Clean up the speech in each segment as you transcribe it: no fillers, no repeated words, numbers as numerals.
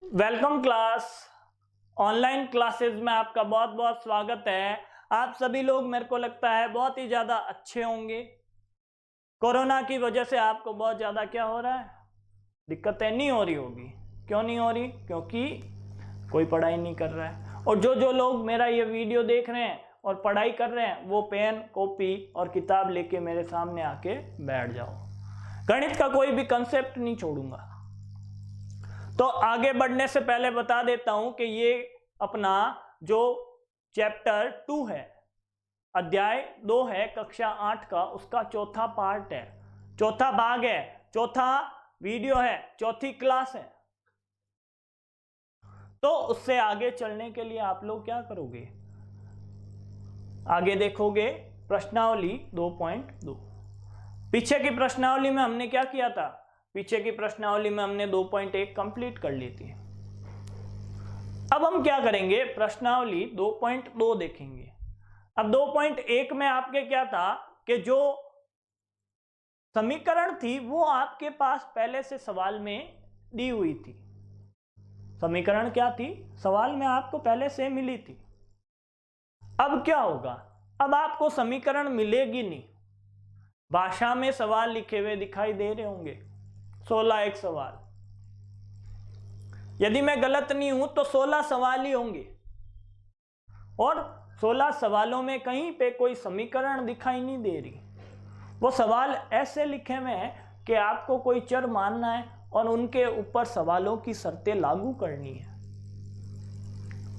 Welcome class. Online classes में आपका बहुत बहुत स्वागत है। आप सभी लोग मेरे को लगता है बहुत ही ज़्यादा अच्छे होंगे। कोरोना की वजह से आपको बहुत ज़्यादा क्या हो रहा है, दिक्कतें नहीं हो रही होगी। क्यों नहीं हो रही? क्योंकि कोई पढ़ाई नहीं कर रहा है। और जो लोग मेरा ये वीडियो देख रहे हैं और पढ़ाई कर रहे हैं वो पेन कॉपी और किताब लेके मेरे सामने आके बैठ जाओ। गणित का कोई भी कंसेप्ट नहीं छोड़ूंगा। तो आगे बढ़ने से पहले बता देता हूं कि ये अपना जो चैप्टर 2 है, अध्याय 2 है कक्षा 8 का, उसका चौथा पार्ट है, चौथा भाग है, चौथा वीडियो है, चौथी क्लास है। तो उससे आगे चलने के लिए आप लोग क्या करोगे, आगे देखोगे प्रश्नावली 2.2। पीछे की प्रश्नावली में हमने क्या किया था? पीछे की प्रश्नावली में हमने 2.1 कंप्लीट कर ली थी। अब हम क्या करेंगे, प्रश्नावली 2.2 देखेंगे। अब 2.1 में आपके क्या था कि जो समीकरण थी वो आपके पास पहले से सवाल में दी हुई थी। समीकरण क्या थी? सवाल में आपको पहले से मिली थी। अब क्या होगा, अब आपको समीकरण मिलेगी नहीं, भाषा में सवाल लिखे हुए दिखाई दे रहे होंगे, 16 एक सवाल। यदि मैं गलत नहीं हूं तो 16 सवाल ही होंगे और 16 सवालों में कहीं पे कोई समीकरण दिखाई नहीं दे रही। वो सवाल ऐसे लिखे हुए हैं कि आपको कोई चर मानना है और उनके ऊपर सवालों की शर्तें लागू करनी है।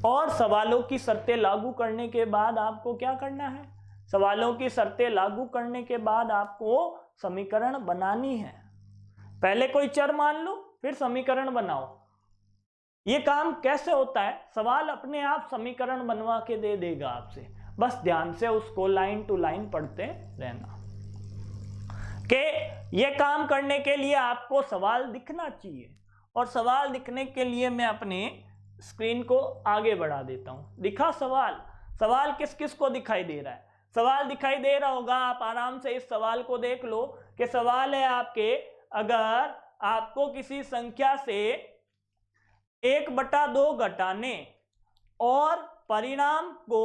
और सवालों की शर्तें लागू करने के बाद आपको क्या करना है? सवालों की शर्तें लागू करने के बाद आपको समीकरण बनानी है। पहले कोई चर मान लो फिर समीकरण बनाओ। ये काम कैसे होता है? सवाल अपने आप समीकरण बनवा के दे देगा आपसे, बस ध्यान से उसको लाइन टू लाइन पढ़ते रहना। कि ये काम करने के लिए आपको सवाल दिखना चाहिए, और सवाल दिखने के लिए मैं अपने स्क्रीन को आगे बढ़ा देता हूं। दिखा सवाल? सवाल किस किस को दिखाई दे रहा है? सवाल दिखाई दे रहा होगा, आप आराम से इस सवाल को देख लो कि सवाल है आपके, अगर आपको किसी संख्या से 1/2 घटाने और परिणाम को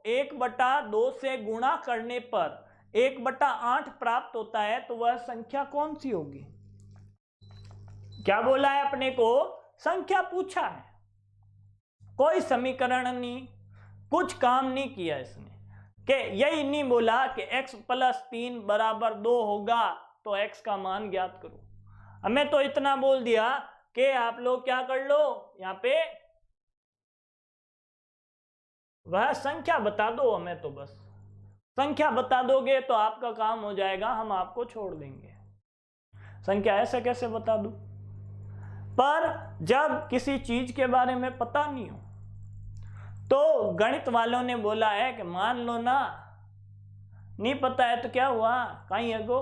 1/2 से गुणा करने पर 1/8 प्राप्त होता है, तो वह संख्या कौन सी होगी? क्या बोला है अपने को? संख्या पूछा है, कोई समीकरण नहीं, कुछ काम नहीं किया इसने। कि यही नहीं बोला कि x + 3 = 2 होगा तो x का मान ज्ञात करो। हमें तो इतना बोल दिया कि आप लोग क्या कर लो, यहां पे वह संख्या बता दो हमें, तो बस संख्या बता दोगे तो आपका काम हो जाएगा, हम आपको छोड़ देंगे। संख्या ऐसे कैसे बता दूं? पर जब किसी चीज के बारे में पता नहीं हो तो गणित वालों ने बोला है कि मान लो ना, नहीं पता है तो क्या हुआ, कहीं है गो,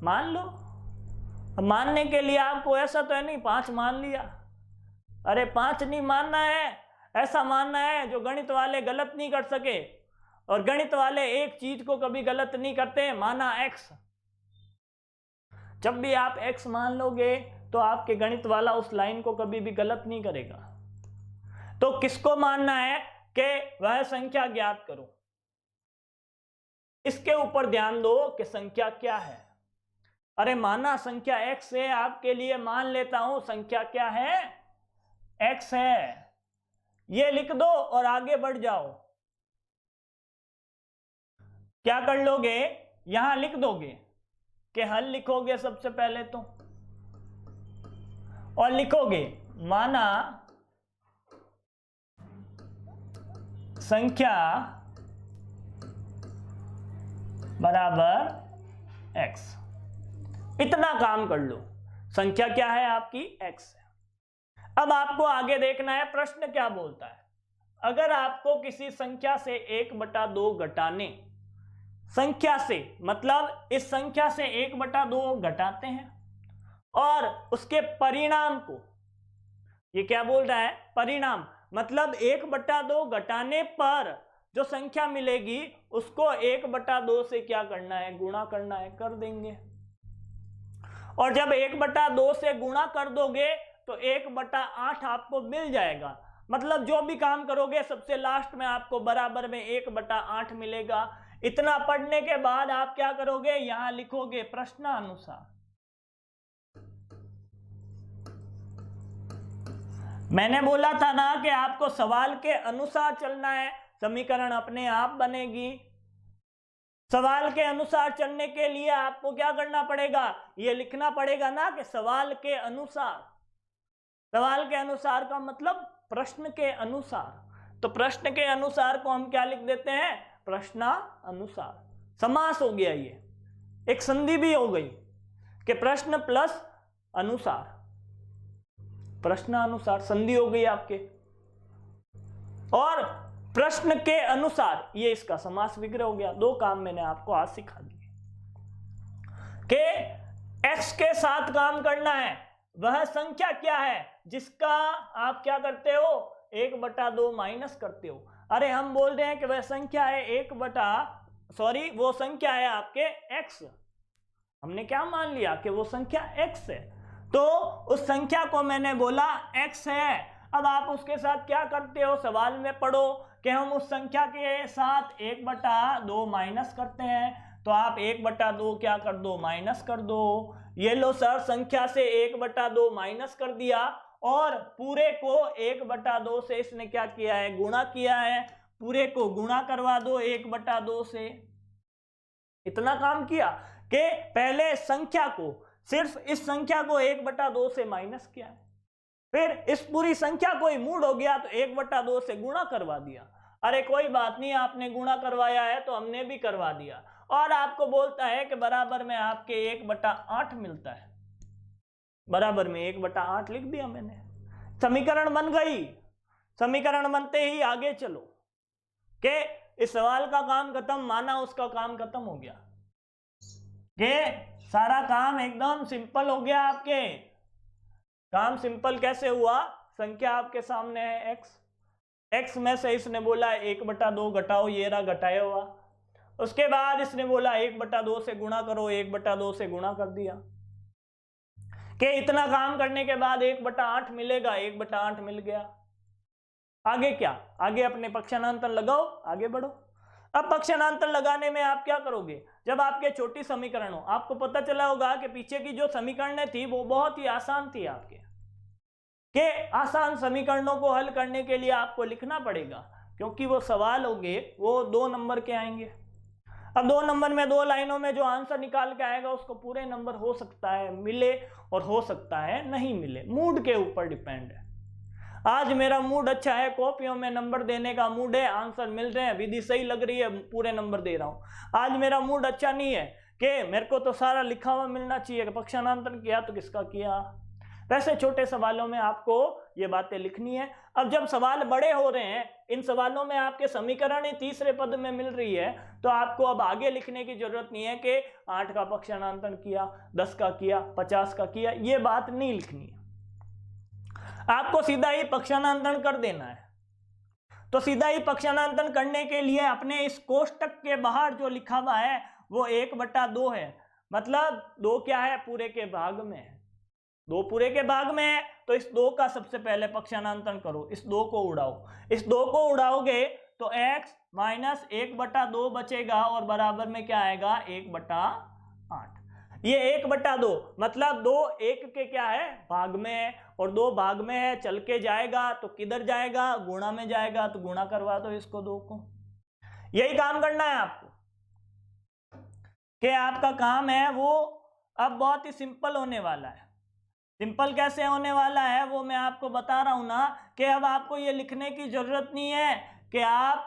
मान लो। मानने के लिए आपको ऐसा तो है नहीं 5 मान लिया, अरे 5 नहीं मानना है, ऐसा मानना है जो गणित वाले गलत नहीं कर सके। और गणित वाले एक चीज को कभी गलत नहीं करते, माना x। जब भी आप x मान लोगे तो आपके गणित वाला उस लाइन को कभी भी गलत नहीं करेगा। तो किसको मानना है कि वह संख्या ज्ञात करो, इसके ऊपर ध्यान दो कि संख्या क्या है। अरे माना संख्या x है, आपके लिए मान लेता हूं संख्या क्या है, x है, ये लिख दो और आगे बढ़ जाओ। क्या कर लोगे, यहां लिख दोगे कि हल लिखोगे सबसे पहले तो, और लिखोगे माना संख्या बराबर x। इतना काम कर लो, संख्या क्या है आपकी, x है। अब आपको आगे देखना है प्रश्न क्या बोलता है। अगर आपको किसी संख्या से 1/2 घटाने, संख्या से मतलब इस संख्या से 1/2 घटाते हैं और उसके परिणाम को, ये क्या बोल रहा है, परिणाम मतलब 1/2 घटाने पर जो संख्या मिलेगी उसको 1/2 से क्या करना है, गुणा करना है, कर देंगे। और जब 1/2 से गुणा कर दोगे तो 1/8 आपको मिल जाएगा। मतलब जो भी काम करोगे सबसे लास्ट में आपको बराबर में 1/8 मिलेगा। इतना पढ़ने के बाद आप क्या करोगे, यहां लिखोगे प्रश्नानुसार। मैंने बोला था ना कि आपको सवाल के अनुसार चलना है, समीकरण अपने आप बनेगी। सवाल के अनुसार चलने के लिए आपको क्या करना पड़ेगा, ये लिखना पड़ेगा ना कि सवाल के अनुसार। सवाल के अनुसार का मतलब प्रश्न के अनुसार। तो प्रश्न के अनुसार को हम क्या लिख देते हैं, प्रश्नानुसार। समास हो गया, ये एक संधि भी हो गई कि प्रश्न प्लस अनुसार, प्रश्नानुसार संधि हो गई आपके। और प्रश्न के अनुसार ये इसका समास विग्रह हो गया। दो काम मैंने आपको आज सिखा दिए कि x के साथ काम करना है। वह संख्या क्या है जिसका आप क्या करते हो, 1/2 माइनस करते हो। अरे हम बोल रहे हैं कि वह संख्या है वो संख्या है आपके x। हमने क्या मान लिया कि वो संख्या x है, तो उस संख्या को मैंने बोला x है। अब आप उसके साथ क्या करते हो, सवाल में पढ़ो कि हम उस संख्या के साथ 1/2 माइनस करते हैं। तो आप 1/2 क्या कर दो, माइनस कर दो। ये लो सर, संख्या से 1/2 माइनस कर दिया और पूरे को 1/2 से इसने क्या किया है, गुणा किया है। पूरे को गुणा करवा दो 1/2 से। इतना काम किया कि पहले संख्या को, सिर्फ इस संख्या को 1/2 से माइनस किया है, फिर इस पूरी संख्या को ही मूड हो गया तो 1/2 से गुणा करवा दिया। अरे कोई बात नहीं, आपने गुणा करवाया है तो हमने भी करवा दिया। और आपको बोलता है कि बराबर में आपके 1/8 मिलता है। बराबर में 1/8 लिख दिया मैंने, समीकरण बन गई। समीकरण बनते ही आगे चलो कि इस सवाल का काम खत्म, माना उसका काम खत्म हो गया, कि सारा काम एकदम सिंपल हो गया। आपके काम सिंपल कैसे हुआ, संख्या आपके सामने है x में से इसने बोला 1/2 घटाओ, ये रहा घटाया हुआ। उसके बाद इसने बोला 1/2 से गुणा करो, 1/2 से गुणा कर दिया कि इतना काम करने के बाद 1/8 मिलेगा, 1/8 मिल गया। आगे क्या, आगे अपने पक्षांतर लगाओ, आगे बढ़ो। अब पक्षांतर लगाने में आप क्या करोगे, जब आपके छोटी समीकरण हो, आपको पता चला होगा कि पीछे की जो समीकरणें थी वो बहुत ही आसान थी आपके, कि आसान समीकरणों को हल करने के लिए आपको लिखना पड़ेगा, क्योंकि वो सवाल होंगे वो 2 नंबर के आएंगे। अब 2 नंबर में 2 लाइनों में जो आंसर निकाल के आएगा उसको पूरे नंबर हो सकता है मिले और हो सकता है नहीं मिले, मूड के ऊपर डिपेंड है। आज मेरा मूड अच्छा है, कॉपियों में नंबर देने का मूड है, आंसर मिल रहे हैं, विधि सही लग रही है, पूरे नंबर दे रहा हूं। आज मेरा मूड अच्छा नहीं है कि मेरे को तो सारा लिखा हुआ मिलना चाहिए, पक्षांतर किया तो किसका किया। वैसे छोटे सवालों में आपको ये बातें लिखनी है। अब जब सवाल बड़े हो रहे हैं, इन सवालों में आपके समीकरण ही तीसरे पद में मिल रही है, तो आपको अब आगे लिखने की जरूरत नहीं है कि 8 का पक्षांतर किया, 10 का किया, 50 का किया, ये बात नहीं लिखनी है। आपको सीधा ही पक्षांतर कर देना है। तो सीधा ही पक्षांतर करने के लिए अपने इस कोष्टक के बाहर जो लिखा हुआ है वो 1/2 है। मतलब 2 क्या है, पूरे के भाग में है। 2 पूरे के भाग में है, तो इस 2 का सबसे पहले पक्षांतर करो, इस 2 को उड़ाओ। इस 2 को उड़ाओगे तो x माइनस 1/2 बचेगा और बराबर में क्या आएगा, 1/8। ये 1/2 मतलब 2 1 के क्या है, भाग में है, और 2 भाग में है, चल के जाएगा तो किधर जाएगा, गुणा में जाएगा, तो गुणा करवा दो इसको 2 को। यही काम करना है आपको, कि आपका काम है वो अब बहुत ही सिंपल होने वाला है। सिंपल कैसे होने वाला है वो मैं आपको बता रहा हूं ना, कि अब आपको ये लिखने की जरूरत नहीं है कि आप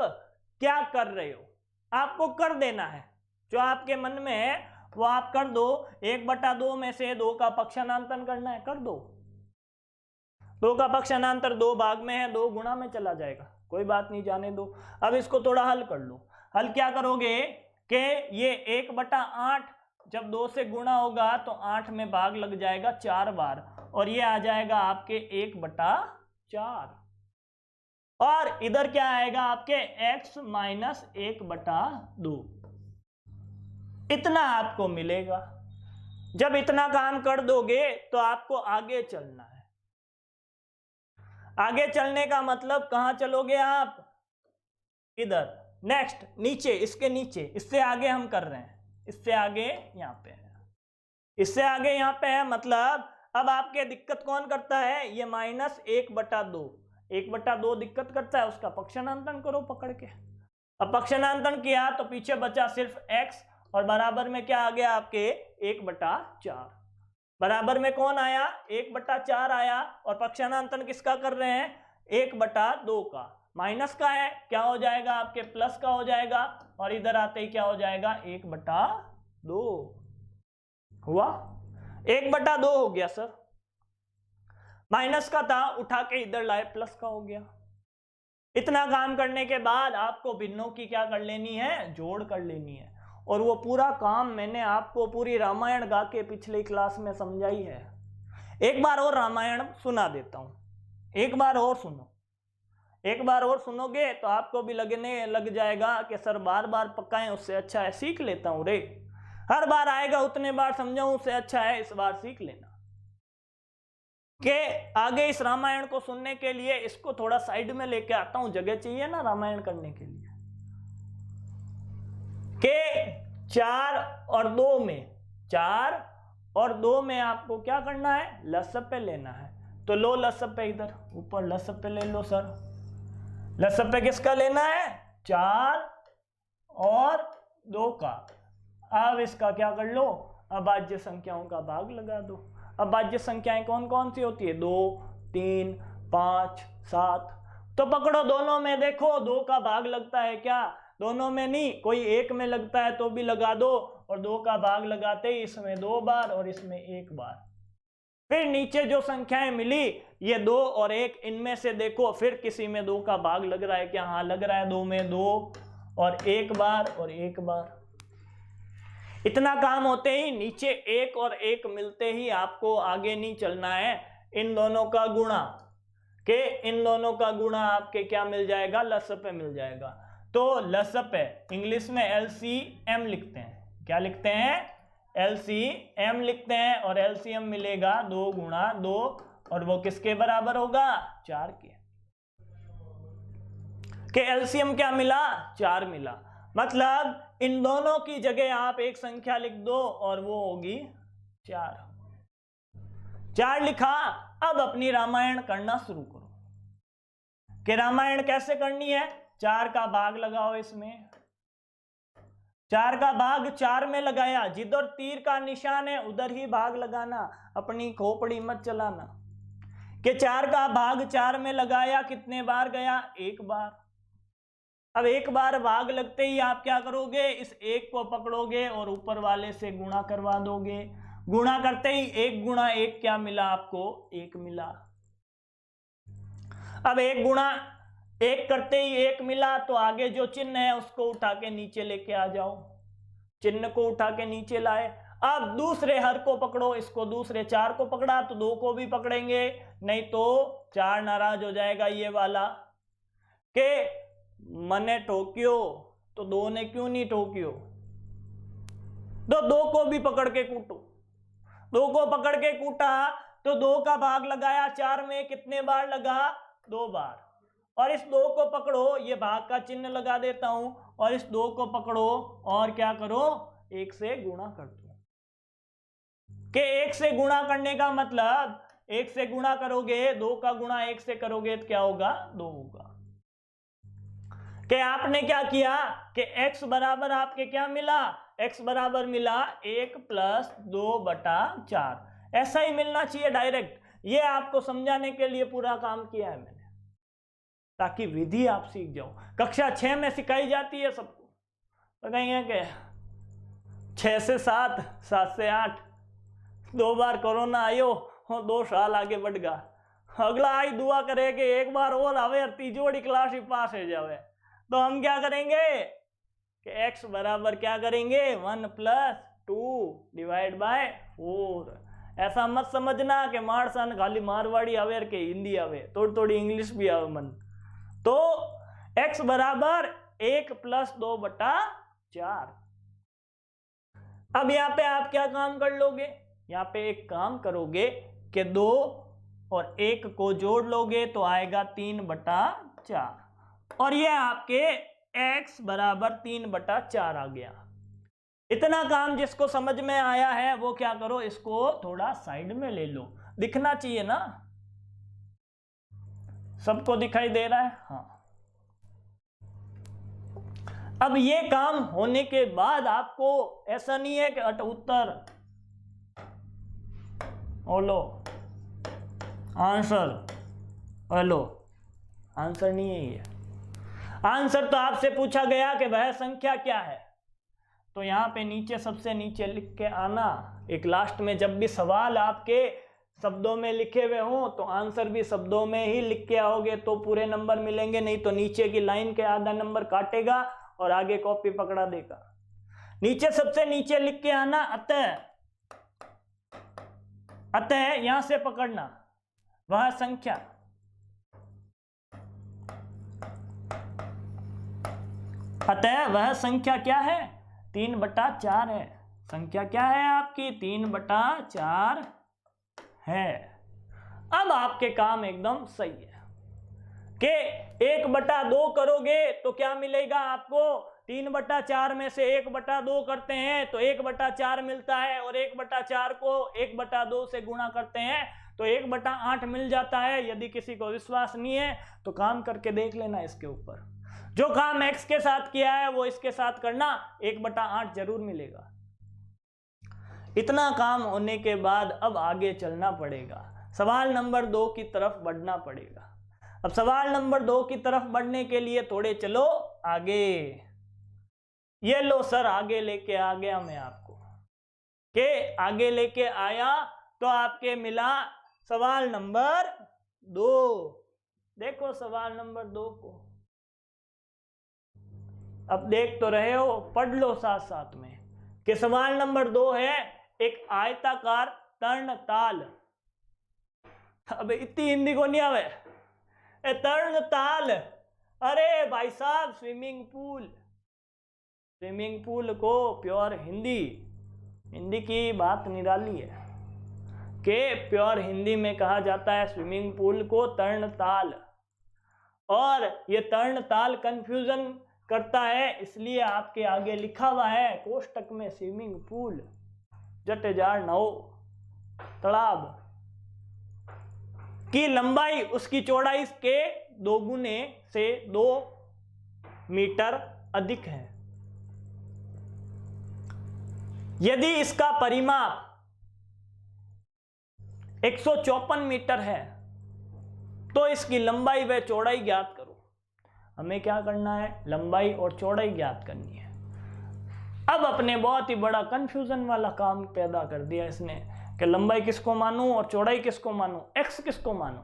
क्या कर रहे हो, आपको कर देना है। जो आपके मन में है वो आप कर दो। 1/2 में से 2 का पक्षांतर करना है, कर दो। 2 का पक्षांतर 2 भाग में है, 2 गुणा में चला जाएगा, कोई बात नहीं, जाने दो। अब इसको थोड़ा हल कर लो। हल क्या करोगे कि ये 1/8 जब 2 से गुणा होगा तो 8 में भाग लग जाएगा 4 बार, और ये आ जाएगा आपके 1/4। और इधर क्या आएगा आपके x माइनस 1/2। इतना आपको मिलेगा। जब इतना काम कर दोगे तो आपको आगे चलना है। आगे चलने का मतलब कहां चलोगे आप, इधर। नेक्स्ट नीचे, इसके नीचे, इससे आगे हम कर रहे हैं, इससे आगे यहाँ पे है, इससे आगे यहाँ पे है। मतलब अब आपके दिक्कत कौन करता है, ये -1/2, 1/2 दिक्कत करता है, उसका पक्षांतरण करो पकड़ के। अब पक्षांतरण किया तो पीछे बचा सिर्फ x, और बराबर में क्या आ गया आपके 1/4। बराबर में कौन आया, 1/4 आया, और पक्षांतरण किसका कर रहे हैं, 1/2 का। माइनस का है, क्या हो जाएगा आपके प्लस का हो जाएगा, और इधर आते ही क्या हो जाएगा 1/2 हुआ, 1/2 हो गया सर। माइनस का था, उठा के इधर लाए, प्लस का हो गया। इतना काम करने के बाद आपको भिन्नों की क्या कर लेनी है, जोड़ कर लेनी है। और वो पूरा काम मैंने आपको पूरी रामायण गा के पिछली क्लास में समझाई है। एक बार और रामायण सुना देता हूं, एक बार और सुनो, एक बार और सुनोगे तो आपको भी लगने लग जाएगा कि सर बार बार पकाएं उससे अच्छा है सीख लेता हूं रे, हर बार आएगा उतने बार समझाऊं उससे अच्छा है इस बार सीख लेना। के आगे इस रामायण को सुनने के लिए इसको थोड़ा साइड में लेके आता हूं, जगह चाहिए ना रामायण करने के लिए। के 4 और 2 में, 4 और 2 में आपको क्या करना है, लसप्पे लेना है। तो लो लसप्पे, इधर ऊपर लसप्पे ले लो सर। लसप्पे किसका लेना है, 4 और 2 का। अब इसका क्या कर लो, अभाज्य संख्याओं का भाग लगा दो। अभाज्य संख्याएं कौन कौन सी होती है, 2, 3, 5, 7। तो पकड़ो दोनों में, देखो 2 का भाग लगता है क्या, दोनों में नहीं, कोई एक में लगता है तो भी लगा दो, और 2 का भाग लगाते ही इसमें 2 बार और इसमें 1 बार। फिर नीचे जो संख्याएं मिली ये 2 और 1, इनमें से देखो फिर किसी में 2 का भाग लग रहा है क्या, हाँ लग रहा है, 2 में 2 और 1 बार और 1 बार। इतना काम होते ही नीचे 1 और 1 मिलते ही आपको आगे नहीं चलना है, इन दोनों का गुणा, के इन दोनों का गुणा आपके क्या मिल जाएगा, लसप्पे मिल जाएगा। तो लसप्पे इंग्लिश में LCM लिखते हैं, क्या लिखते हैं, LCM लिखते हैं, और LCM मिलेगा 2 गुणा 2, और वो किसके बराबर होगा, 4 के LCM क्या मिला, 4 मिला। मतलब इन दोनों की जगह आप एक संख्या लिख दो और वो होगी 4। 4 लिखा, अब अपनी रामायण करना शुरू करो। कि रामायण कैसे करनी है, 4 का भाग लगाओ इसमें, 4 का भाग 4 में लगाया, जिधर तीर का निशान है उधर ही भाग लगाना, अपनी खोपड़ी मत चलाना। कि 4 का भाग 4 में लगाया, कितने बार गया, 1 बार। अब 1 बार भाग लगते ही आप क्या करोगे, इस 1 को पकड़ोगे और ऊपर वाले से गुणा करवा दोगे। गुणा करते ही 1 गुणा 1 क्या मिला आपको, 1 मिला। अब 1 गुणा 1 करते ही 1 मिला, तो आगे जो चिन्ह है उसको उठा के नीचे लेके आ जाओ, चिन्ह को उठा के नीचे लाए। अब दूसरे हर को पकड़ो, इसको दूसरे 4 को पकड़ा तो 2 को भी पकड़ेंगे, नहीं तो 4 नाराज हो जाएगा ये वाला। के मने ठोक्यो तो 2 ने क्यों नहीं ठोक्यो, तो 2 को भी पकड़ के कूटो। 2 को पकड़ के कूटा तो 2 का भाग लगाया, 4 में कितने बार लगा, 2 बार। और इस 2 को पकड़ो, ये भाग का चिन्ह लगा देता हूं, और इस 2 को पकड़ो और क्या करो, 1 से गुणा कर दो। के 1 से गुणा करने का मतलब 1 से गुणा करोगे, 2 का गुणा 1 से करोगे तो क्या होगा, 2 होगा। कि आपने क्या किया कि x बराबर आपके क्या मिला, x बराबर मिला 1 + 2/4। ऐसा ही मिलना चाहिए डायरेक्ट। ये आपको समझाने के लिए पूरा काम किया है मैंने, ताकि विधि आप सीख जाओ। कक्षा 6 में सिखाई जाती है सबको, तो कहेंगे कि 6 से 7, 7 से 8, 2 बार कोरोना आयो और 2 साल आगे बढ़ गया। अगला आई दुआ करे कि एक बार और आवे और तीजोड़ी क्लास ही पास हो जावे। तो हम क्या करेंगे कि x बराबर क्या करेंगे, 1 + 2/4। ऐसा मत समझना कि मारसन खाली मारवाड़ी आवे के हिंदी आवे, थोड़ी थोड़ी इंग्लिश भी आवे मन। तो x बराबर 1 + 2/4। अब यहाँ पे आप क्या काम कर लोगे, यहाँ पे एक काम करोगे कि 2 और 1 को जोड़ लोगे तो आएगा 3/4 और ये आपके x बराबर 3/4 आ गया। इतना काम जिसको समझ में आया है वो क्या करो, इसको थोड़ा साइड में ले लो, दिखना चाहिए ना, सबको दिखाई दे रहा है? हाँ। अब ये काम होने के बाद आपको ऐसा नहीं है कि उत्तर बोलो आंसर, हेलो आंसर नहीं है ये। आंसर तो आपसे पूछा गया कि वह संख्या क्या है, तो यहां पे नीचे सबसे नीचे लिख के आना। एक लास्ट में जब भी सवाल आपके शब्दों में लिखे हुए हों तो आंसर भी शब्दों में ही लिख के आओगे तो पूरे नंबर मिलेंगे, नहीं तो नीचे की लाइन के आधा नंबर काटेगा और आगे कॉपी पकड़ा देगा। नीचे सबसे नीचे लिख के आना अतः यहां से पकड़ना वह संख्या, अतः वह संख्या क्या है, 3/4 है। संख्या क्या है आपकी, 3/4 है। अब आपके काम एकदम सही है कि 1/2 करोगे तो क्या मिलेगा आपको, 3/4 में से 1/2 करते हैं तो 1/4 मिलता है और 1/4 को 1/2 से गुणा करते हैं तो 1/8 मिल जाता है। यदि किसी को विश्वास नहीं है तो काम करके देख लेना इसके ऊपर। जो काम x के साथ किया है वो इसके साथ करना, 1/8 जरूर मिलेगा। इतना काम होने के बाद अब आगे चलना पड़ेगा, सवाल नंबर 2 की तरफ बढ़ना पड़ेगा। अब सवाल नंबर 2 की तरफ बढ़ने के लिए थोड़े चलो आगे। ये लो सर आगे लेके आ गया मैं आपको, के आगे लेके आया तो आपके मिला सवाल नंबर 2। देखो सवाल नंबर 2 को, अब देख तो रहे हो, पढ़ लो साथ साथ में कि सवाल नंबर 2 है एक आयताकार तर्ण ताल। अब इतनी हिंदी को नहीं आवे, तर्ण ताल, अरे भाई साहब स्विमिंग पूल। स्विमिंग पूल को प्योर हिंदी की बात निराली है कि प्योर हिंदी में कहा जाता है स्विमिंग पूल को तर्ण ताल। और ये तर्ण ताल कंफ्यूजन करता है, इसलिए आपके आगे लिखा हुआ है कोष्टक में स्विमिंग पूल, जटेजार नौ तालाब की लंबाई उसकी चौड़ाई के 2 गुने से 2 मीटर अधिक है। यदि इसका परिमाप 154 मीटर है तो इसकी लंबाई व चौड़ाई ज्ञात करो। हमें क्या करना है, लंबाई और चौड़ाई ज्ञात करनी है। अब अपने बहुत ही बड़ा कंफ्यूजन वाला काम पैदा कर दिया इसने कि लंबाई किसको मानूं और चौड़ाई किसको मानूं, एक्स किसको मानूं।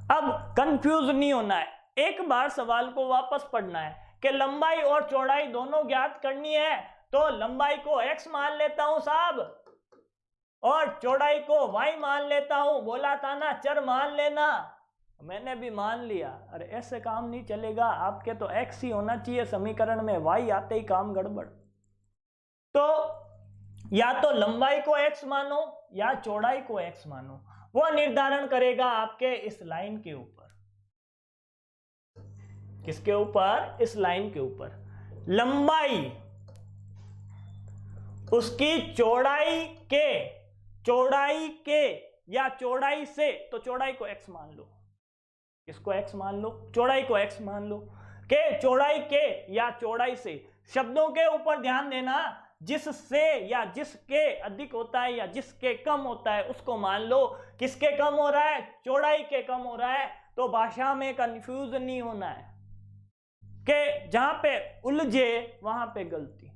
अब कंफ्यूज नहीं होना है, एक बार सवाल को वापस पढ़ना है कि लंबाई और चौड़ाई दोनों ज्ञात करनी है, तो लंबाई को एक्स मान लेता हूं साहब और चौड़ाई को वाई मान लेता हूं। बोला था ना चर मान लेना, मैंने भी मान लिया। अरे ऐसे काम नहीं चलेगा, आपके तो एक्स ही होना चाहिए समीकरण में, वाई आते ही काम गड़बड़। तो या तो लंबाई को एक्स मानो या चौड़ाई को एक्स मानो, वो निर्धारण करेगा आपके इस लाइन के ऊपर। किसके ऊपर, इस लाइन के ऊपर। लंबाई उसकी चौड़ाई के या चौड़ाई से, तो चौड़ाई को x मान लो। इसको x मान लो, चौड़ाई को x मान लो के चौड़ाई के या चौड़ाई से। शब्दों के ऊपर ध्यान देना, जिससे या जिसके अधिक होता है या जिसके कम होता है उसको मान लो। किसके कम हो रहा है, चौड़ाई के कम हो रहा है, तो भाषा में कंफ्यूज नहीं होना है कि जहां पे उलझे वहां पे गलती।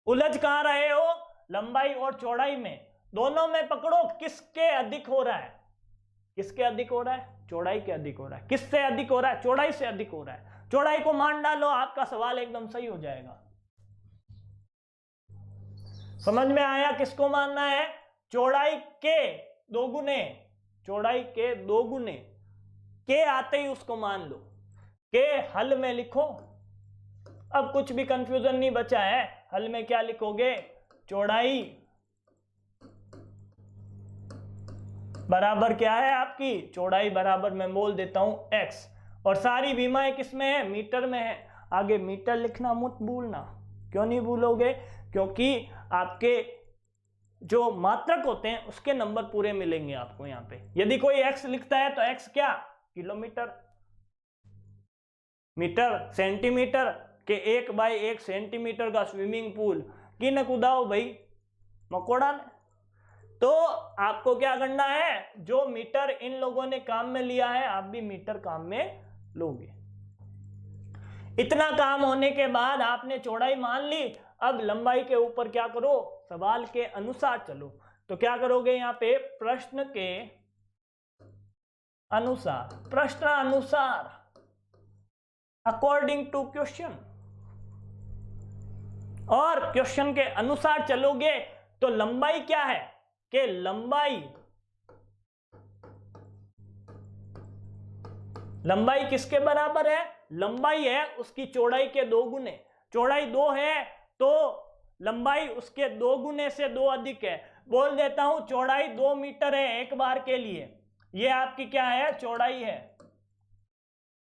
उलझ कहां रहे हो, लंबाई और चौड़ाई में, दोनों में पकड़ो किसके अधिक हो रहा है। किसके अधिक हो रहा है, चौड़ाई के अधिक हो रहा है। किससे अधिक हो रहा है, चौड़ाई से अधिक हो रहा है। चौड़ाई को मान डालो, आपका सवाल एकदम सही हो जाएगा। समझ में आया किसको मानना है, चौड़ाई के 2 गुने, चौड़ाई के 2 गुने के आते ही उसको मान लो। के हल में लिखो, अब कुछ भी कंफ्यूजन नहीं बचा है। हल में क्या लिखोगे, चौड़ाई बराबर क्या है आपकी चौड़ाई बराबर मैं बोल देता हूं x, और सारी विमाएं किस में है मीटर में है। आगे मीटर लिखना मत भूलना। क्यों नहीं भूलोगे? क्योंकि आपके जो मात्रक होते हैं उसके नंबर पूरे मिलेंगे आपको यहाँ पे। यदि कोई x लिखता है तो x क्या किलोमीटर, मीटर सेंटीमीटर के 1/1 सेंटीमीटर का स्विमिंग पूल किन कुदाओ भाई मकोड़ा ने। तो आपको क्या करना है, जो मीटर इन लोगों ने काम में लिया है आप भी मीटर काम में लोगे। इतना काम होने के बाद आपने चौड़ाई मान ली, अब लंबाई के ऊपर क्या करो, सवाल के अनुसार चलो। तो क्या करोगे यहाँ पे प्रश्न के अनुसार, प्रश्न अनुसार अकॉर्डिंग टू क्वेश्चन, और क्वेश्चन के अनुसार चलोगे तो लंबाई क्या है कि लंबाई किसके बराबर है, लंबाई है उसकी चौड़ाई के 2 गुने। चौड़ाई 2 है तो लंबाई उसके 2 गुने से 2 अधिक है। बोल देता हूं चौड़ाई 2 मीटर है एक बार के लिए, ये आपकी क्या है चौड़ाई है।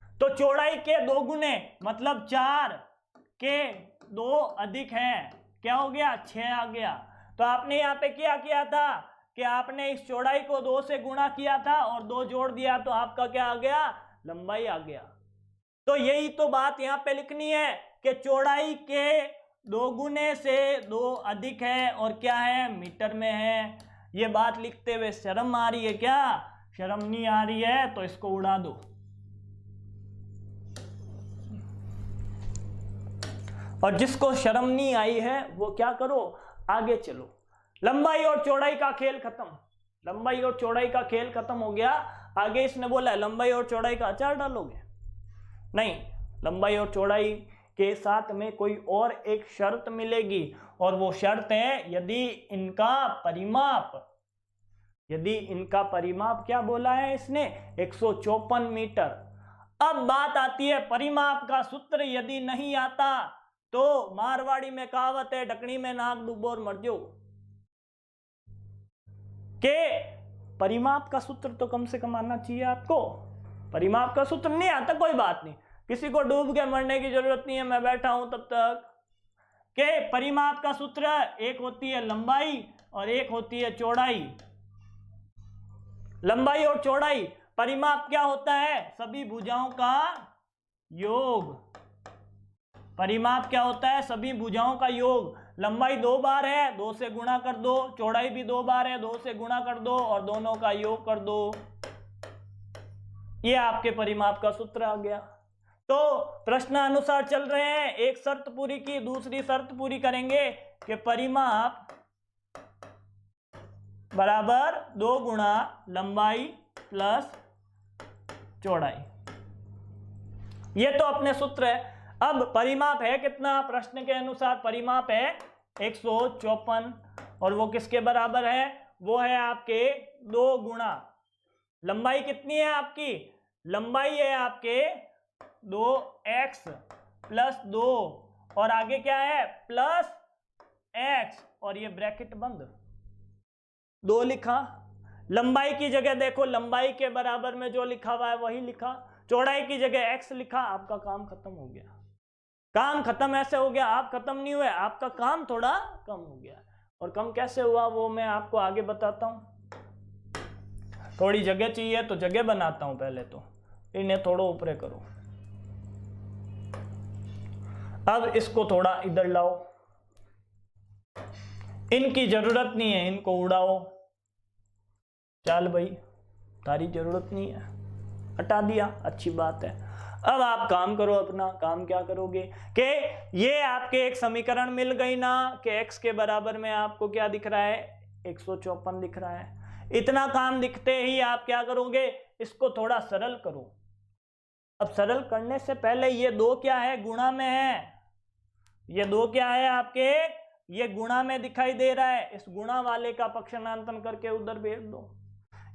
तो चौड़ाई के 2 गुने मतलब 4 के 2 अधिक है, क्या हो गया 6 आ गया। तो आपने यहाँ पे क्या किया था कि आपने इस चौड़ाई को 2 से गुणा किया था और 2 जोड़ दिया तो आपका क्या आ गया लंबाई आ गया। तो यही तो बात यहाँ पे लिखनी है कि चौड़ाई के 2 गुने से 2 अधिक है और क्या है मीटर में है। ये बात लिखते हुए शर्म आ रही है क्या? शर्म नहीं आ रही है तो इसको उड़ा दो। और जिसको शर्म नहीं आई है वो क्या करो आगे चलो। लंबाई और चौड़ाई का खेल खत्म, लंबाई और चौड़ाई का खेल खत्म हो गया। आगे इसने बोला लंबाई और चौड़ाई का अचार डालोगे, नहीं, लंबाई और चौड़ाई के साथ में कोई और एक शर्त मिलेगी और वो शर्त है यदि इनका परिमाप क्या बोला है इसने 154 मीटर। अब बात आती है परिमाप का सूत्र यदि नहीं आता तो मारवाड़ी में कहावत है ढकनी में नाक डूबो और मर जाओ, के परिमाप का सूत्र तो कम से कम आना चाहिए आपको। परिमाप का सूत्र नहीं आता कोई बात नहीं, किसी को डूब के मरने की जरूरत नहीं है, मैं बैठा हूं तब तक। के परिमाप का सूत्र एक होती है लंबाई और एक होती है चौड़ाई। लंबाई और चौड़ाई, परिमाप क्या होता है सभी भुजाओं का योग। परिमाप क्या होता है सभी भुजाओं का योग। लंबाई 2 बार है 2 से गुणा कर दो, चौड़ाई भी 2 बार है 2 से गुणा कर दो और दोनों का योग कर दो। ये आपके परिमाप का सूत्र आ गया। तो प्रश्न अनुसार चल रहे हैं, एक शर्त पूरी की, दूसरी शर्त पूरी करेंगे कि परिमाप बराबर 2 गुणा लंबाई प्लस चौड़ाई। ये तो अपने सूत्र है। अब परिमाप है कितना, प्रश्न के अनुसार परिमाप है 154 और वो किसके बराबर है, वो है आपके 2 गुणा लंबाई कितनी है आपकी, लंबाई है आपके 2x प्लस 2 और आगे क्या है प्लस x और ये ब्रैकेट बंद 2 लिखा। लंबाई की जगह देखो लंबाई के बराबर में जो लिखा हुआ है वही लिखा, चौड़ाई की जगह x लिखा, आपका काम खत्म हो गया। काम खत्म ऐसे हो गया, आप खत्म नहीं हुए, आपका काम थोड़ा कम हो गया। और कम कैसे हुआ वो मैं आपको आगे बताता हूं। थोड़ी जगह चाहिए तो जगह बनाता हूं, पहले तो इन्हें थोड़ा ऊपर करो। अब इसको थोड़ा इधर लाओ, इनकी जरूरत नहीं है, इनको उड़ाओ। चल भाई तारी जरूरत नहीं है, हटा दिया, अच्छी बात है। अब आप काम करो अपना। काम क्या करोगे कि ये आपके एक समीकरण मिल गई ना कि x के बराबर में आपको क्या दिख रहा है 154 दिख रहा है। इतना काम दिखते ही आप क्या करोगे, इसको थोड़ा सरल करो। अब सरल करने से पहले ये 2 क्या है गुणा में है, ये 2 क्या है आपके, ये गुणा में दिखाई दे रहा है। इस गुणा वाले का पक्षांतरण करके उधर भेज दो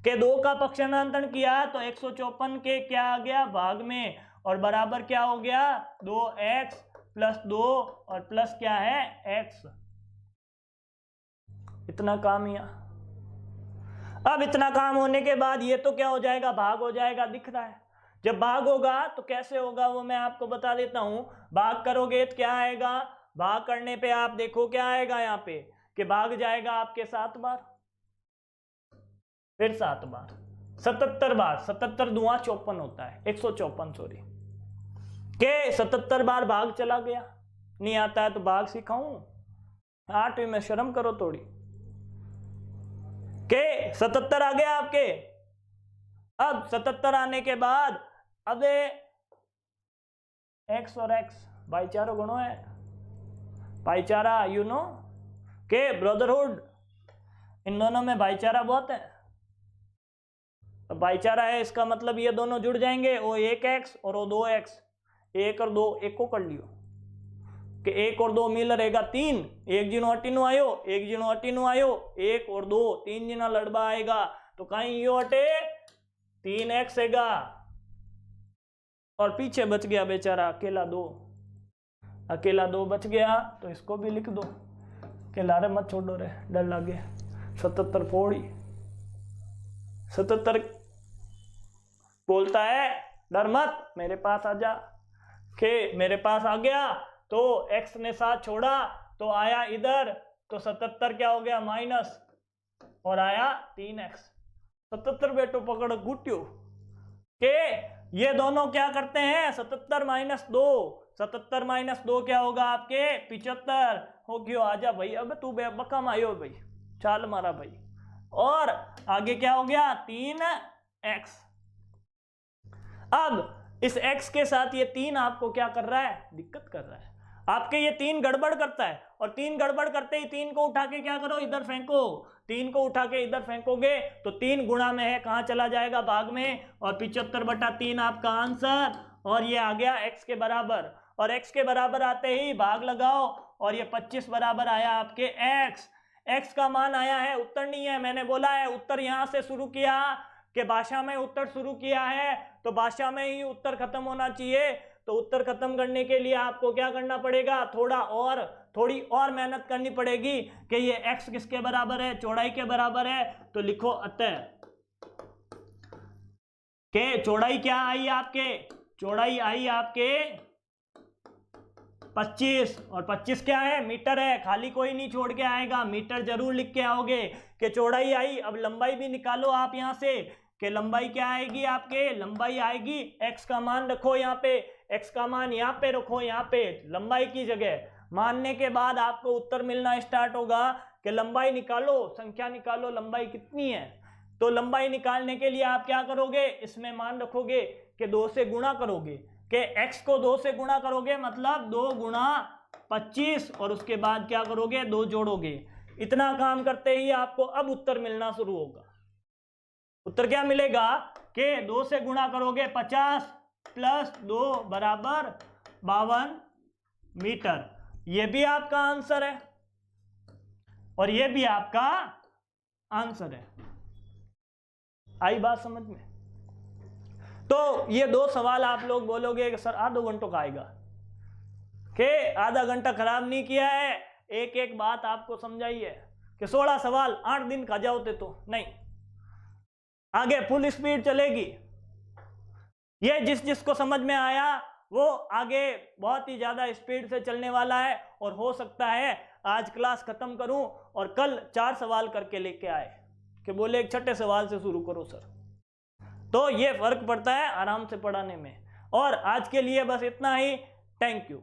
के 2 का पक्षांतरण किया तो 154 के क्या आ गया भाग में और बराबर क्या हो गया 2x प्लस 2 और प्लस क्या है x। इतना काम यहाँ। अब इतना काम होने के बाद ये तो क्या हो जाएगा, भाग हो जाएगा, दिख रहा है। जब भाग होगा तो कैसे होगा वो मैं आपको बता देता हूं। भाग करोगे तो क्या आएगा, भाग करने पे आप देखो क्या आएगा यहाँ पे कि भाग जाएगा आपके 7 बार, फिर 7 बार, 77 बार। 77 दूना 54 होता है, 154 सॉरी, के 77 बार भाग चला गया। नहीं आता है तो भाग सिखाऊं, 8वीं में शर्म करो थोड़ी। के 77 आ गया आपके। अब 77 आने के बाद अब x और x भाईचारा गुणों है, भाईचारा यू नो के ब्रदरहुड, इन दोनों में भाईचारा बहुत है। तो भाईचारा है इसका मतलब ये दोनों जुड़ जाएंगे, वो 1x और वो 2x, 1 और 2 एक को कर लियो कि 1 और 2 मिल रहेगा 3, 1 जिनो 18 आयो, 1 जिनो 18 आयो, 1 और 2 3 जिना लड़बा आएगा तो कहीं यो हटे 3x हैगा और पीछे बच गया बेचारा अकेला 2, अकेला 2 बच गया तो इसको भी लिख दो कि लारे मत छोड़ो रे, डर लगे। 77 फोड़ी, 77 बोलता है डर मत मेरे पास आ जा, के मेरे पास आ गया तो x ने साथ छोड़ा तो आया इधर, तो 77 क्या हो गया माइनस और आया 3x। 77 बेटो पकड़ गुटियो के ये दोनों क्या करते हैं 77 माइनस 2, 77 माइनस 2 क्या होगा आपके 75 हो गयो। आजा भाई अब तू बकम आयो भाई, चाल मारा भाई, और आगे क्या हो गया 3x। अब इस x के साथ ये 3 आपको क्या कर रहा है, दिक्कत कर रहा है आपके। ये 3 गड़बड़ करता है और 3 गड़बड़ करते ही 3 को उठा के क्या करो इधर फेंको, 3 को उठा के इधर फेंकोगे तो 3 गुणा में है, कहां चला जाएगा भाग में, और 75/3 आपका आंसर। और ये आ गया x के बराबर, और x के बराबर आते ही भाग लगाओ और ये 25 बराबर आया आपके x का मान आया है, उत्तर नहीं है। मैंने बोला है उत्तर यहां से शुरू किया कि भाषा में उत्तर शुरू किया है तो भाषा में ही उत्तर खत्म होना चाहिए। तो उत्तर खत्म करने के लिए आपको क्या करना पड़ेगा, थोड़ी और मेहनत करनी पड़ेगी कि ये x किसके बराबर है, चौड़ाई के बराबर है। तो लिखो अतः के चौड़ाई क्या आई आपके, चौड़ाई आई आपके 25, और 25 क्या है मीटर है, खाली कोई नहीं छोड़ के आएगा, मीटर जरूर लिख के आओगे कि चौड़ाई आई। अब लंबाई भी निकालो आप यहां से कि लंबाई क्या आएगी आपके, लंबाई आएगी x का मान रखो यहाँ पे, x का मान यहाँ पे रखो, यहाँ पे लंबाई की जगह मानने के बाद आपको उत्तर मिलना स्टार्ट होगा कि लंबाई निकालो, संख्या निकालो लंबाई कितनी है। तो लंबाई निकालने के लिए आप क्या करोगे, इसमें मान रखोगे कि 2 से गुणा करोगे, कि x को 2 से गुणा करोगे मतलब 2 गुणा 25 और उसके बाद क्या करोगे 2 जोड़ोगे। इतना काम करते ही आपको अब उत्तर मिलना शुरू होगा। उत्तर क्या मिलेगा कि 2 से गुणा करोगे 50 प्लस 2 बराबर 52 मीटर। ये भी आपका आंसर है और ये भी आपका आंसर है। आई बात समझ में? तो ये 2 सवाल आप लोग बोलोगे कि सर आधो घंटों का आएगा, कि आधा घंटा खराब नहीं किया है, एक एक बात आपको समझाई है कि 16 सवाल 8 दिन खा जाओते तो नहीं, आगे फुल स्पीड चलेगी। ये जिसको समझ में आया वो आगे बहुत ही ज्यादा स्पीड से चलने वाला है, और हो सकता है आज क्लास खत्म करूं और कल 4 सवाल करके लेके आए कि बोले एक 6ठे सवाल से शुरू करो सर। तो ये फर्क पड़ता है आराम से पढ़ाने में। और आज के लिए बस इतना ही, थैंक यू।